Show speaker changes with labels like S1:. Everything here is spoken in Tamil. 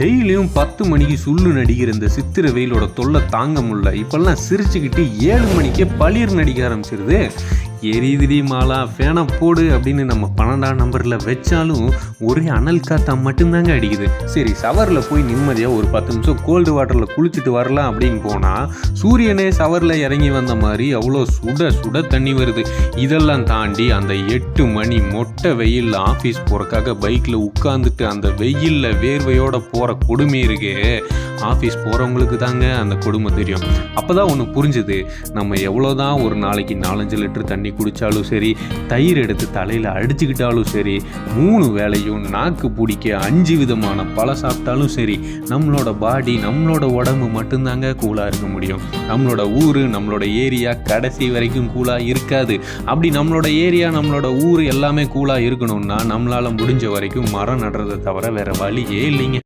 S1: டெய்லியும் 10 மணிக்கு சுள்ளு நடிக்கிற இந்த சித்திர வெயிலோட தொல்லை தாங்க முடியல. இப்பெல்லாம் சிரிச்சுக்கிட்டு 7 மணிக்கே பளிர் நடிக்க ஆரம்பிச்சிருது. எரிதிரி மாலா ஃபேனை போடு அப்படின்னு நம்ம 12ஆம் நம்பரில் வச்சாலும் ஒரே அனல் காத்தா மட்டும்தாங்க அடிக்குது. சரி, ஷவரில் போய் நிம்மதியாக ஒரு 10 நிமிஷம் கோல்டு வாட்டரில் குளிச்சுட்டு வரலாம் அப்படின்னு போனால் சூரியனே ஷவரில் இறங்கி வந்த மாதிரி அவ்வளோ சுட சுட தண்ணி வருது. இதெல்லாம் தாண்டி அந்த 8 மணி மொட்டை வெயிலில் ஆஃபீஸ் போகிறக்காக பைக்கில் உட்காந்துட்டு அந்த வெயிலில் வேர்வையோட போகிற கொடுமை இருக்கு. ஆஃபீஸ் போகிறவங்களுக்கு தாங்க அந்த கொடுமை தெரியும். அப்போ தான் ஒன்று புரிஞ்சுது, நம்ம எவ்வளோதான் ஒரு நாளைக்கு 4-5 லிட்டர் தண்ணி குடித்தாலும் சரி, தயிர் எடுத்து தலையில் அடிச்சுக்கிட்டாலும் சரி, 3 வேளையும் நாக்கு பிடிக்க 5 விதமான பழம் சாப்பிட்டாலும் சரி, நம்மளோட பாடி நம்மளோட உடம்பு மட்டும்தாங்க கூலாக இருக்க முடியும். நம்மளோட ஊர் நம்மளோட ஏரியா கடைசி வரைக்கும் கூலாக இருக்காது. அப்படி நம்மளோட ஏரியா நம்மளோட ஊர் எல்லாமே கூலாக இருக்கணும்னா நம்மளால் முடிஞ்ச வரைக்கும் மரம் நடுறதை தவிர வேறு வழியே இல்லைங்க.